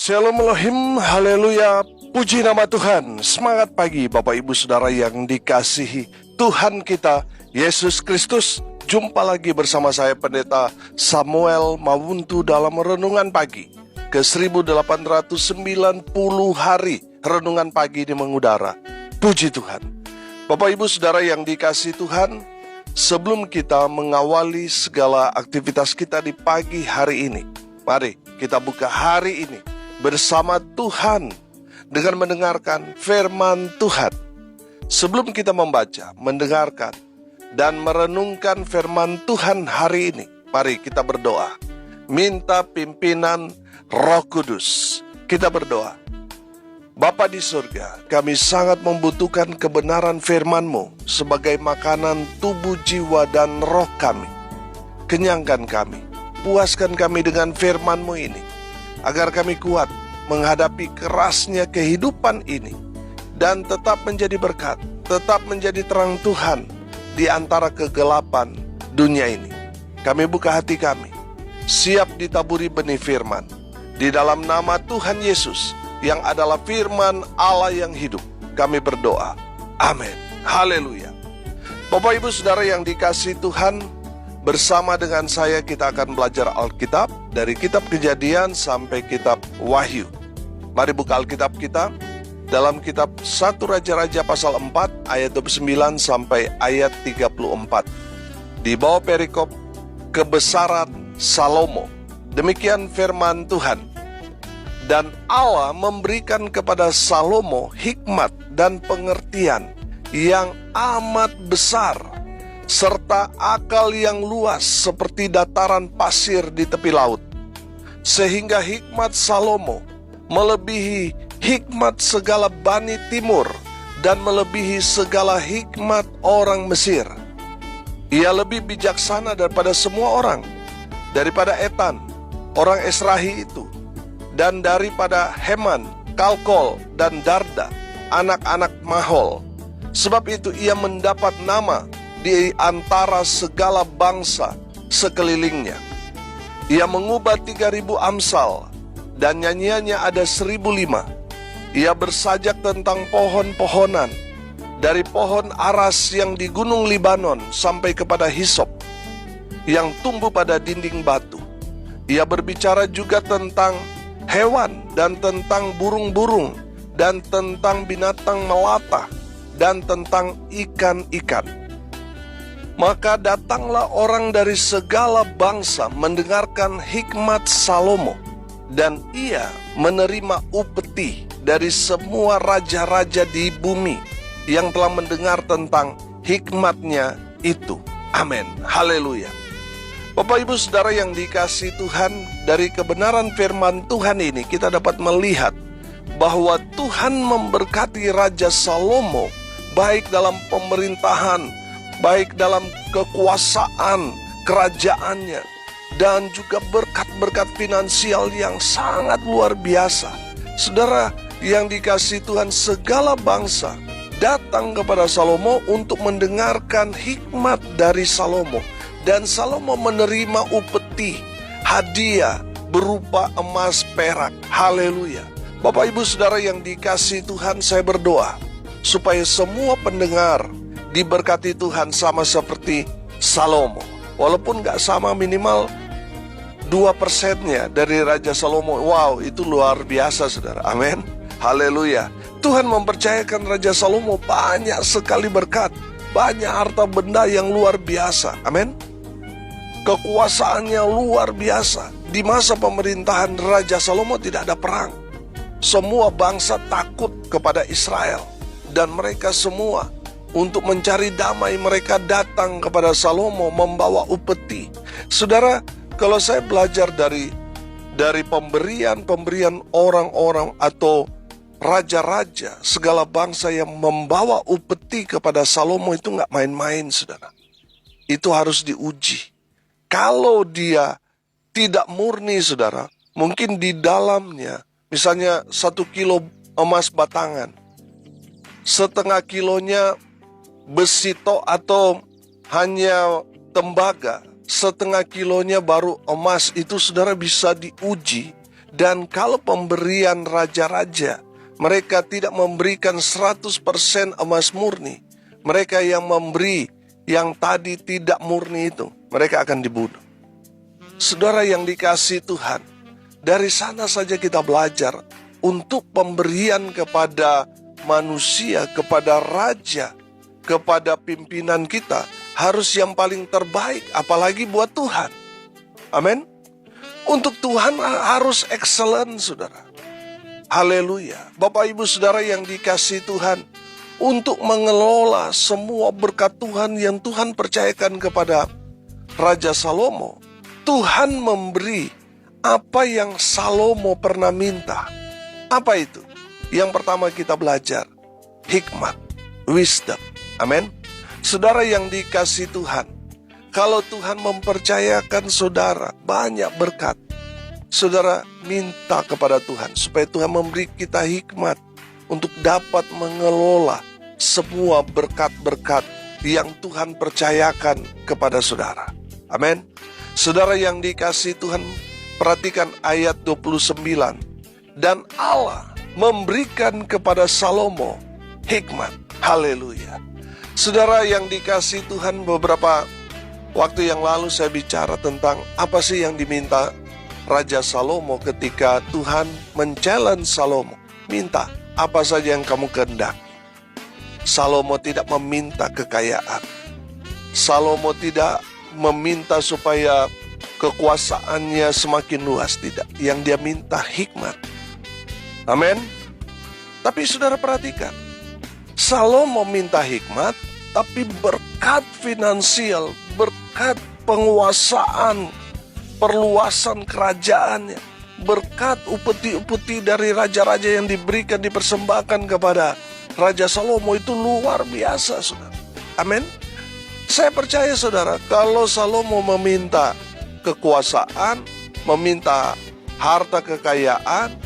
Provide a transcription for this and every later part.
Shalom Elohim, haleluya, puji nama Tuhan. Semangat pagi Bapak Ibu Saudara yang dikasihi Tuhan kita, Yesus Kristus. Jumpa lagi bersama saya Pendeta Samuel Mawuntu dalam Renungan Pagi ke 1890 hari Renungan Pagi ini mengudara. Puji Tuhan. Bapak Ibu Saudara yang dikasihi Tuhan, sebelum kita mengawali segala aktivitas kita di pagi hari ini, mari kita buka hari ini bersama Tuhan dengan mendengarkan firman Tuhan. Sebelum kita membaca, mendengarkan, dan merenungkan firman Tuhan hari ini, mari kita berdoa. Minta pimpinan Roh Kudus. Kita berdoa. Bapa di surga, kami sangat membutuhkan kebenaran firman-Mu sebagai makanan tubuh, jiwa, dan roh kami. Kenyangkan kami, puaskan kami dengan firman-Mu ini, agar kami kuat menghadapi kerasnya kehidupan ini dan tetap menjadi berkat, tetap menjadi terang Tuhan di antara kegelapan dunia ini. Kami buka hati kami, siap ditaburi benih firman. Di dalam nama Tuhan Yesus yang adalah firman Allah yang hidup, kami berdoa. Amin. Haleluya. Bapak Ibu Saudara yang dikasihi Tuhan, bersama dengan saya kita akan belajar Alkitab dari kitab Kejadian sampai kitab Wahyu. Mari buka Alkitab kita dalam kitab 1 Raja-Raja pasal 4 ayat 29 sampai ayat 34. Di bawah perikop kebesaran Salomo. Demikian firman Tuhan. Dan Allah memberikan kepada Salomo hikmat dan pengertian yang amat besar, serta akal yang luas seperti dataran pasir di tepi laut. Sehingga hikmat Salomo melebihi hikmat segala Bani Timur dan melebihi segala hikmat orang Mesir. Ia lebih bijaksana daripada semua orang, daripada Etan, orang Esrahi itu, dan daripada Heman, Kalkol, dan Darda, anak-anak Mahol. Sebab itu ia mendapat nama di antara segala bangsa sekelilingnya. Ia mengubah 3.000 amsal, dan nyanyiannya ada 1.005. Ia bersajak tentang pohon-pohonan, dari pohon aras yang di gunung Libanon sampai kepada hisop, yang tumbuh pada dinding batu. Ia berbicara juga tentang hewan, dan tentang burung-burung, dan tentang binatang melata, dan tentang ikan-ikan. Maka datanglah orang dari segala bangsa mendengarkan hikmat Salomo, dan ia menerima upeti dari semua raja-raja di bumi yang telah mendengar tentang hikmatnya itu. Amin. Haleluya. Bapak Ibu Saudara yang dikasihi Tuhan, dari kebenaran firman Tuhan ini kita dapat melihat bahwa Tuhan memberkati Raja Salomo, baik dalam pemerintahan, baik dalam kekuasaan kerajaannya, dan juga berkat-berkat finansial yang sangat luar biasa. Saudara yang dikasihi Tuhan, segala bangsa datang kepada Salomo untuk mendengarkan hikmat dari Salomo. Dan Salomo menerima upeti, hadiah berupa emas perak. Haleluya. Bapak Ibu Saudara yang dikasihi Tuhan, saya berdoa supaya semua pendengar diberkati Tuhan sama seperti Salomo. Walaupun gak sama, minimal 2%-nya dari Raja Salomo. Wow, itu luar biasa saudara. Amin. Haleluya. Tuhan mempercayakan Raja Salomo banyak sekali berkat, banyak harta benda yang luar biasa. Amin. Kekuasaannya luar biasa. Di masa pemerintahan Raja Salomo tidak ada perang. Semua bangsa takut kepada Israel, dan mereka semua untuk mencari damai mereka datang kepada Salomo membawa upeti. Saudara, kalau saya belajar dari pemberian orang-orang atau raja-raja segala bangsa yang membawa upeti kepada Salomo, itu gak main-main saudara. Itu harus diuji. Kalau dia tidak murni saudara, mungkin di dalamnya misalnya 1 kilo emas batangan, setengah kilonya besi atau hanya tembaga, setengah kilonya baru emas. Itu saudara bisa diuji Dan kalau pemberian raja-raja, mereka tidak memberikan 100% emas murni. Mereka yang memberi yang tadi tidak murni itu, mereka akan dibunuh. Saudara yang dikasihi Tuhan, dari sana saja kita belajar untuk pemberian kepada manusia, kepada raja, kepada pimpinan kita, harus yang paling terbaik, apalagi buat Tuhan. Amin. Untuk Tuhan harus excellent, saudara. Haleluya. Bapak ibu saudara yang dikasihi Tuhan, untuk mengelola semua berkat Tuhan yang Tuhan percayakan kepada Raja Salomo, Tuhan memberi apa yang Salomo pernah minta. Apa itu? Yang pertama kita belajar hikmat, wisdom. Amin. Saudara yang dikasihi Tuhan, kalau Tuhan mempercayakan saudara banyak berkat, saudara minta kepada Tuhan supaya Tuhan memberi kita hikmat untuk dapat mengelola semua berkat-berkat yang Tuhan percayakan kepada saudara. Amin. Saudara yang dikasihi Tuhan, perhatikan ayat 29. Dan Allah memberikan kepada Salomo hikmat. Haleluya. Saudara yang dikasihi Tuhan, beberapa waktu yang lalu saya bicara tentang apa sih yang diminta Raja Salomo ketika Tuhan men-challenge Salomo. Minta apa saja yang kamu kehendaki. Salomo tidak meminta kekayaan. Salomo tidak meminta supaya kekuasaannya semakin luas. Tidak. Yang dia minta hikmat. Amin. Tapi saudara perhatikan, Salomo minta hikmat, tapi berkat finansial, berkat penguasaan, perluasan kerajaannya, berkat upeti-upeti dari raja-raja yang diberikan, dipersembahkan kepada Raja Salomo itu luar biasa, saudara. Amin. Saya percaya saudara, kalau Salomo meminta kekuasaan, meminta harta kekayaan,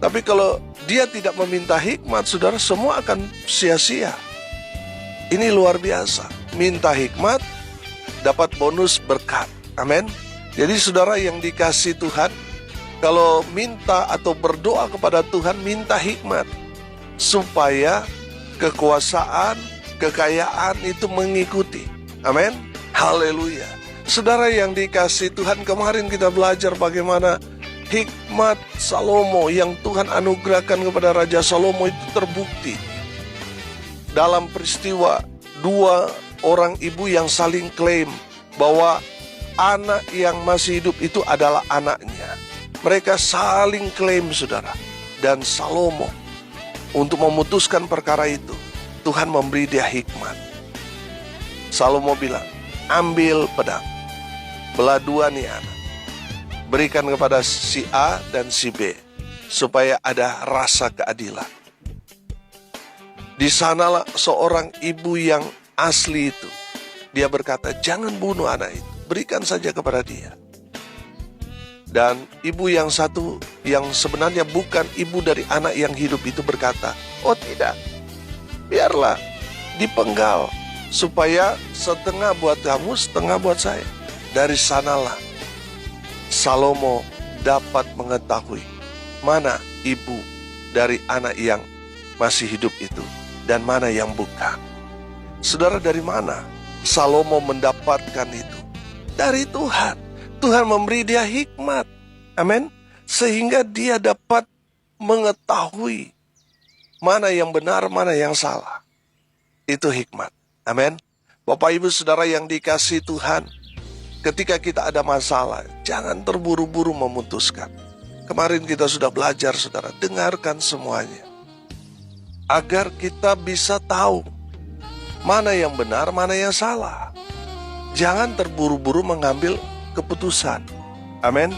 tapi kalau dia tidak meminta hikmat, saudara, semua akan sia-sia. Ini luar biasa. Minta hikmat, dapat bonus berkat. Amin. Jadi saudara yang dikasihi Tuhan, kalau minta atau berdoa kepada Tuhan, minta hikmat supaya kekuasaan, kekayaan itu mengikuti. Amin. Haleluya. Saudara yang dikasihi Tuhan, kemarin kita belajar bagaimana hikmat Salomo yang Tuhan anugerahkan kepada Raja Salomo itu terbukti dalam peristiwa dua orang ibu yang saling klaim bahwa anak yang masih hidup itu adalah anaknya. Mereka saling klaim, saudara. Dan Salomo, untuk memutuskan perkara itu, Tuhan memberi dia hikmat. Salomo bilang, ambil pedang, belah dua nih anak, berikan kepada si A dan si B, supaya ada rasa keadilan. Di sanalah seorang ibu yang asli itu, dia berkata, jangan bunuh anak itu, berikan saja kepada dia. Dan ibu yang satu, yang sebenarnya bukan ibu dari anak yang hidup itu, berkata, oh tidak, biarlah dipenggal, supaya setengah buat kamu, setengah buat saya. Dari sanalah Salomo dapat mengetahui mana ibu dari anak yang masih hidup itu dan mana yang bukan. Saudara, dari mana Salomo mendapatkan itu? Dari Tuhan. Tuhan memberi dia hikmat. Amin. Sehingga dia dapat mengetahui mana yang benar, mana yang salah. Itu hikmat. Amin. Bapak ibu saudara yang dikasihi Tuhan, ketika kita ada masalah, jangan terburu-buru memutuskan. Kemarin kita sudah belajar, saudara, dengarkan semuanya, agar kita bisa tahu mana yang benar, mana yang salah. Jangan terburu-buru mengambil keputusan. Amin.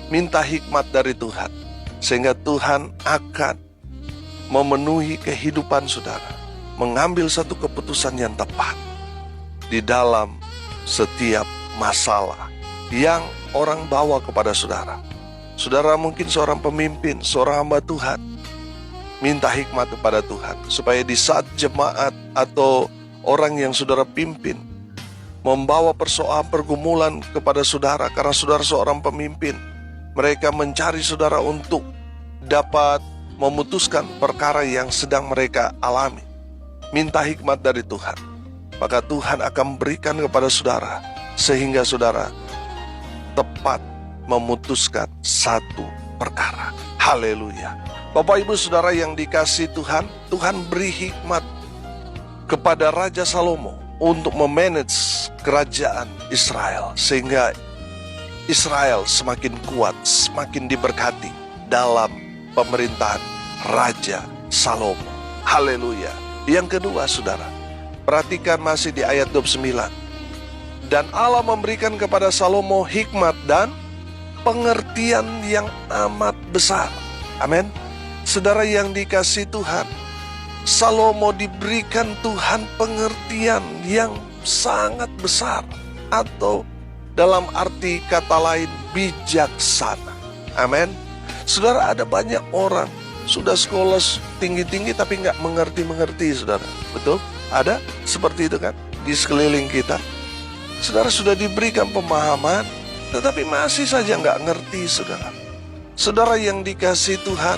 Minta hikmat dari Tuhan, sehingga Tuhan akan memenuhi kehidupan saudara, mengambil satu keputusan yang tepat di dalam setiap masalah yang orang bawa kepada saudara. Saudara mungkin seorang pemimpin, seorang hamba Tuhan, minta hikmat kepada Tuhan, supaya di saat jemaat atau orang yang saudara pimpin membawa persoalan pergumulan kepada saudara, karena saudara seorang pemimpin, Mereka mencari saudara untuk dapat memutuskan perkara yang sedang mereka alami. Minta hikmat dari Tuhan. Maka Tuhan akan berikan kepada saudara, sehingga saudara tepat memutuskan satu perkara. Haleluya. Bapak ibu saudara yang dikasihi Tuhan, Tuhan beri hikmat kepada Raja Salomo untuk memanage kerajaan Israel, sehingga Israel semakin kuat, semakin diberkati dalam pemerintahan Raja Salomo. Haleluya. Yang kedua saudara, perhatikan masih di ayat 29. Dan Allah memberikan kepada Salomo hikmat dan pengertian yang amat besar. Amin. Saudara yang dikasihi Tuhan, Salomo diberikan Tuhan pengertian yang sangat besar, atau dalam arti kata lain bijaksana. Amin. Saudara, ada banyak orang sudah sekolah tinggi-tinggi tapi nggak mengerti-mengerti, saudara. Betul? Ada seperti itu kan di sekeliling kita. Saudara sudah diberikan pemahaman, tetapi masih saja nggak ngerti, saudara. Saudara yang dikasihi Tuhan,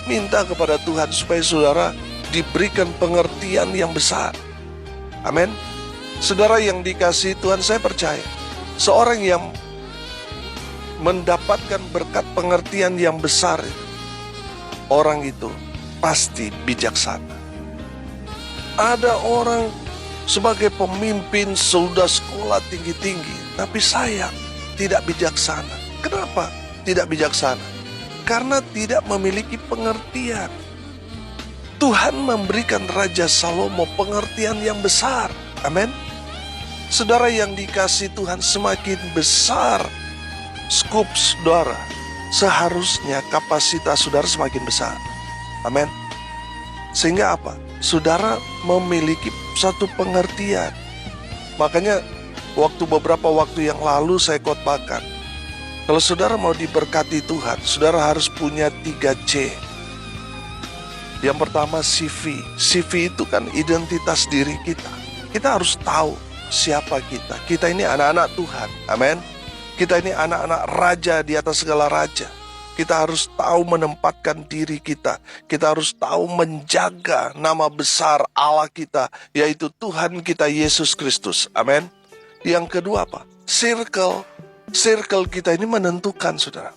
minta kepada Tuhan supaya saudara diberikan pengertian yang besar. Amin. Saudara yang dikasihi Tuhan, saya percaya seorang yang mendapatkan berkat pengertian yang besar, orang itu pasti bijaksana. Ada orang sebagai pemimpin sudah sekolah tinggi-tinggi, tapi sayang tidak bijaksana. Kenapa tidak bijaksana? Karena tidak memiliki pengertian. Tuhan memberikan Raja Salomo pengertian yang besar. Amin. Saudara yang dikasihi Tuhan, semakin besar skup saudara, seharusnya kapasitas saudara semakin besar. Amin. Sehingga apa? Saudara memiliki satu pengertian. Makanya beberapa waktu yang lalu saya khotbahkan, kalau saudara mau diberkati Tuhan, saudara harus punya 3C. Yang pertama CV. CV itu kan identitas diri kita. Kita harus tahu siapa kita. Kita ini anak-anak Tuhan. Amin. Kita ini anak-anak raja di atas segala raja. Kita harus tahu menempatkan diri kita. Kita harus tahu menjaga nama besar Allah kita, yaitu Tuhan kita Yesus Kristus. Amin. Yang kedua apa? Circle. Circle kita ini menentukan, saudara.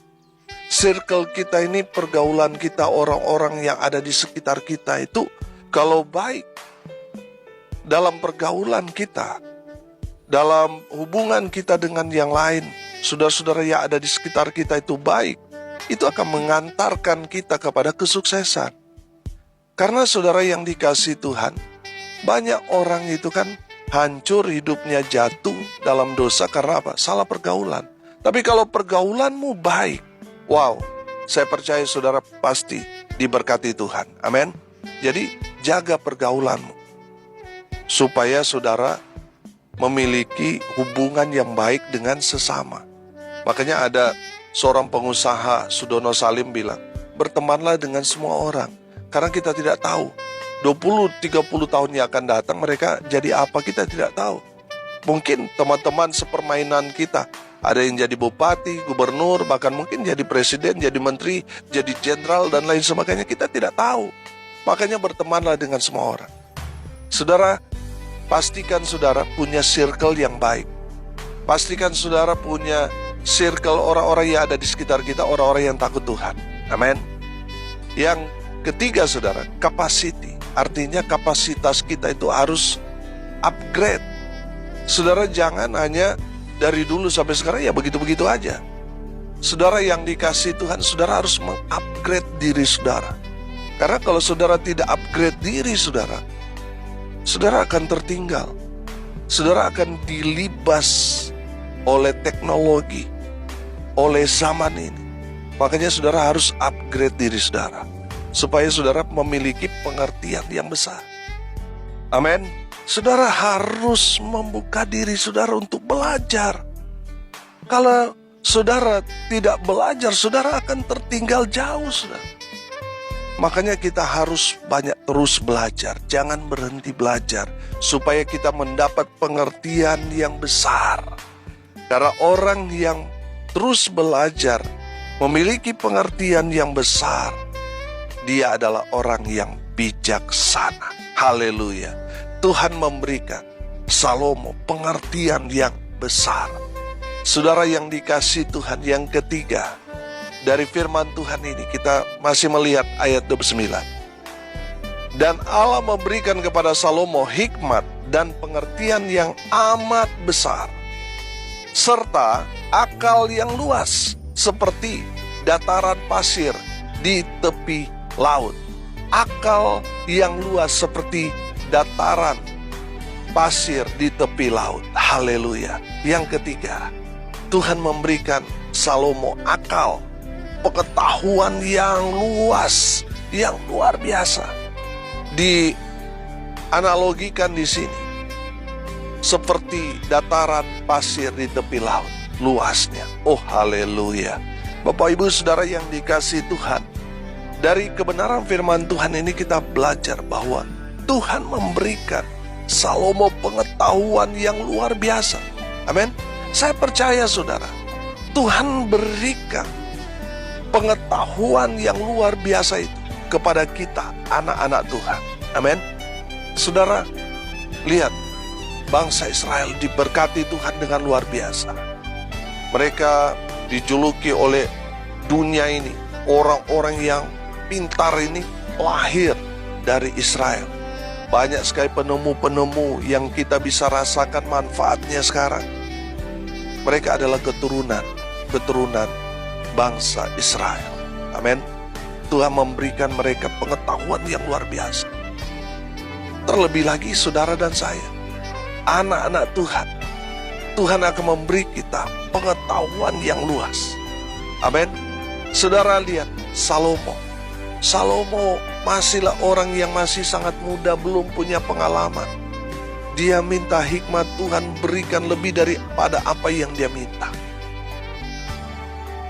Circle kita ini, pergaulan kita, orang-orang yang ada di sekitar kita itu, kalau baik dalam pergaulan kita, dalam hubungan kita dengan yang lain, saudara-saudara yang ada di sekitar kita itu baik, itu akan mengantarkan kita kepada kesuksesan. Karena saudara yang dikasihi Tuhan, banyak orang itu kan hancur hidupnya, jatuh dalam dosa karena apa? Salah pergaulan. Tapi kalau pergaulanmu baik, wow, saya percaya saudara pasti diberkati Tuhan. Amin. Jadi jaga pergaulanmu supaya saudara memiliki hubungan yang baik dengan sesama. Makanya ada seorang pengusaha, Sudono Salim, bilang, bertemanlah dengan semua orang. Karena kita tidak tahu 20-30 tahun yang akan datang mereka jadi apa, kita tidak tahu. Mungkin teman-teman sepermainan kita, ada yang jadi bupati, gubernur, bahkan mungkin jadi presiden, jadi menteri, jadi jenderal, dan lain sebagainya. Kita tidak tahu. Makanya bertemanlah dengan semua orang. Saudara, pastikan saudara punya circle yang baik. Pastikan saudara punya circle orang-orang yang ada di sekitar kita, orang-orang yang takut Tuhan. Amin. Yang ketiga saudara, capacity. Artinya kapasitas kita itu harus upgrade. Saudara jangan hanya dari dulu sampai sekarang ya begitu-begitu aja. Saudara yang dikasihi Tuhan, saudara harus mengupgrade diri saudara. Karena kalau saudara tidak upgrade diri saudara, saudara akan tertinggal. Saudara akan dilibas oleh teknologi, oleh zaman ini. Makanya saudara harus upgrade diri saudara, supaya saudara memiliki pengertian yang besar. Amin. Saudara harus membuka diri saudara untuk belajar. Kalau saudara tidak belajar, saudara akan tertinggal jauh, saudara. Makanya kita harus banyak terus belajar. Jangan berhenti belajar, supaya kita mendapat pengertian yang besar. Karena orang yang terus belajar, memiliki pengertian yang besar. Dia adalah orang yang bijaksana. Haleluya. Tuhan memberikan Salomo pengertian yang besar. Saudara yang dikasihi Tuhan, yang ketiga, dari firman Tuhan ini kita masih melihat ayat 29. Dan Allah memberikan kepada Salomo hikmat dan pengertian yang amat besar, serta akal yang luas seperti dataran pasir di tepi laut. Akal yang luas seperti dataran pasir di tepi laut. Haleluya. Yang ketiga, Tuhan memberikan Salomo akal, pengetahuan yang luas, yang luar biasa. Dianalogikan di sini seperti dataran pasir di tepi laut, luasnya. Oh haleluya. Bapak Ibu Saudara yang dikasihi Tuhan, dari kebenaran firman Tuhan ini kita belajar bahwa Tuhan memberikan Salomo pengetahuan yang luar biasa. Amin. Saya percaya saudara, Tuhan berikan pengetahuan yang luar biasa itu kepada kita, anak-anak Tuhan. Amin. Saudara, lihat, bangsa Israel diberkati Tuhan dengan luar biasa. Mereka dijuluki oleh dunia ini, orang-orang yang pintar ini lahir dari Israel. Banyak sekali penemu-penemu yang kita bisa rasakan manfaatnya sekarang. Mereka adalah keturunan bangsa Israel. Amin. Tuhan memberikan mereka pengetahuan yang luar biasa. Terlebih lagi saudara dan saya, anak-anak Tuhan, Tuhan akan memberi kita pengetahuan yang luas. Amin. Saudara lihat Salomo masihlah orang yang masih sangat muda, belum punya pengalaman. Dia minta hikmat, Tuhan berikan lebih daripada apa yang dia minta.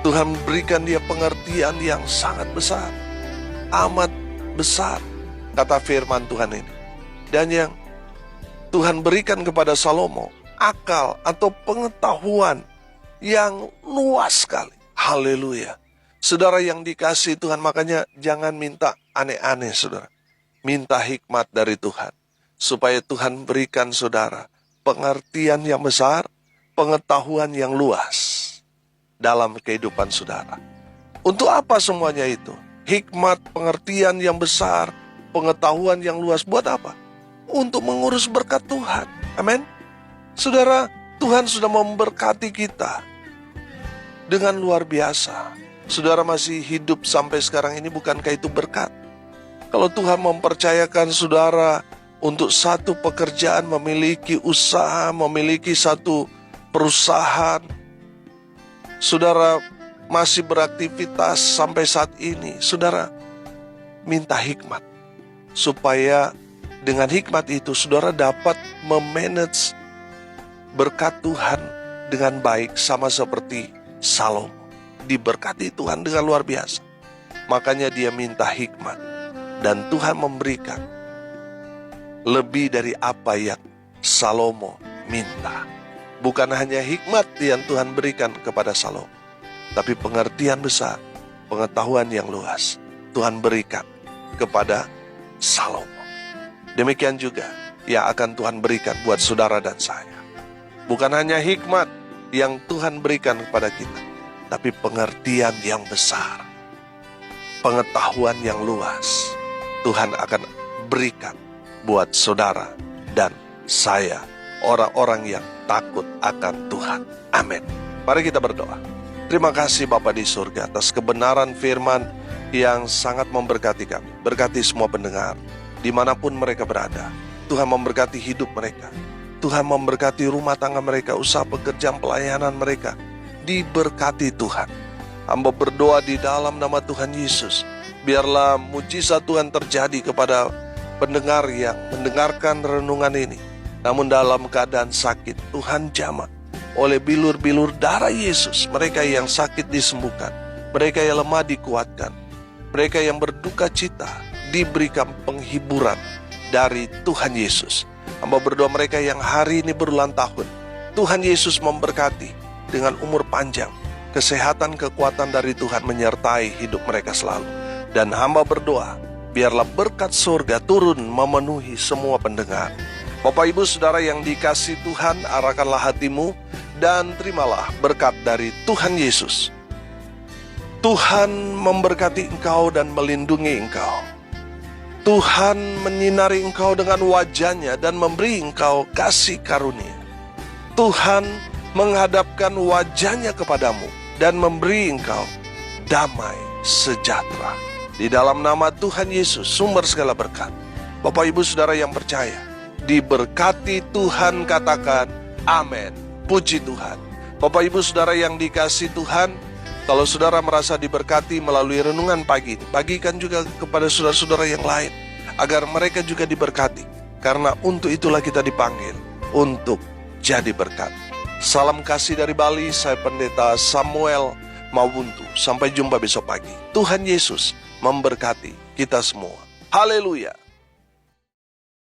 Tuhan berikan dia pengertian yang sangat besar, amat besar, kata firman Tuhan ini. Dan yang Tuhan berikan kepada Salomo, akal atau pengetahuan yang luas sekali. Haleluya. Saudara yang dikasihi Tuhan, makanya jangan minta aneh-aneh saudara. Minta hikmat dari Tuhan, supaya Tuhan berikan saudara pengertian yang besar, pengetahuan yang luas dalam kehidupan saudara. Untuk apa semuanya itu? Hikmat, pengertian yang besar, pengetahuan yang luas, buat apa? Untuk mengurus berkat Tuhan. Amin. Saudara, Tuhan sudah memberkati kita dengan luar biasa. Saudara masih hidup sampai sekarang ini, bukankah itu berkat? Kalau Tuhan mempercayakan saudara untuk satu pekerjaan, memiliki usaha, memiliki satu perusahaan, saudara masih beraktivitas sampai saat ini, saudara minta hikmat, supaya dengan hikmat itu saudara dapat memanage berkat Tuhan dengan baik, sama seperti Salomo. Diberkati Tuhan dengan luar biasa. Makanya dia minta hikmat, dan Tuhan memberikan lebih dari apa yang Salomo minta. Bukan hanya hikmat yang Tuhan berikan kepada Salomo, tapi pengertian besar, pengetahuan yang luas Tuhan berikan kepada Salomo. Demikian juga yang akan Tuhan berikan buat saudara dan saya. Bukan hanya hikmat yang Tuhan berikan kepada kita, tapi pengertian yang besar, pengetahuan yang luas Tuhan akan berikan buat saudara dan saya, orang-orang yang takut akan Tuhan. Amin. Mari kita berdoa. Terima kasih Bapa di surga atas kebenaran firman yang sangat memberkati kami. Berkati semua pendengar dimanapun mereka berada. Tuhan memberkati hidup mereka. Tuhan memberkati rumah tangga mereka, usaha pekerjaan pelayanan mereka. Diberkati Tuhan. Hamba berdoa di dalam nama Tuhan Yesus, biarlah mujizat Tuhan terjadi kepada pendengar yang mendengarkan renungan ini, namun dalam keadaan sakit. Tuhan jamah oleh bilur-bilur darah Yesus. Mereka yang sakit disembuhkan, mereka yang lemah dikuatkan, mereka yang berduka cita diberikan penghiburan dari Tuhan Yesus. Hamba berdoa mereka yang hari ini berulang tahun, Tuhan Yesus memberkati dengan umur panjang, kesehatan, kekuatan dari Tuhan menyertai hidup mereka selalu. Dan hamba berdoa, biarlah berkat surga turun memenuhi semua pendengar. Bapak Ibu Saudara yang dikasihi Tuhan, arahkanlah hatimu dan terimalah berkat dari Tuhan Yesus. Tuhan memberkati engkau dan melindungi engkau. Tuhan menyinari engkau dengan wajah-Nya dan memberi engkau kasih karunia. Tuhan menghadapkan wajah-Nya kepadamu dan memberi engkau damai sejahtera. Di dalam nama Tuhan Yesus, sumber segala berkat. Bapak Ibu Saudara yang percaya, diberkati Tuhan, katakan amin. Puji Tuhan. Bapak Ibu Saudara yang dikasihi Tuhan, kalau saudara merasa diberkati melalui renungan pagi ini, bagikan juga kepada saudara-saudara yang lain, agar mereka juga diberkati. Karena untuk itulah kita dipanggil, untuk jadi berkat. Salam kasih dari Bali, saya Pendeta Samuel Mawuntu. Sampai jumpa besok pagi. Tuhan Yesus memberkati kita semua. Haleluya.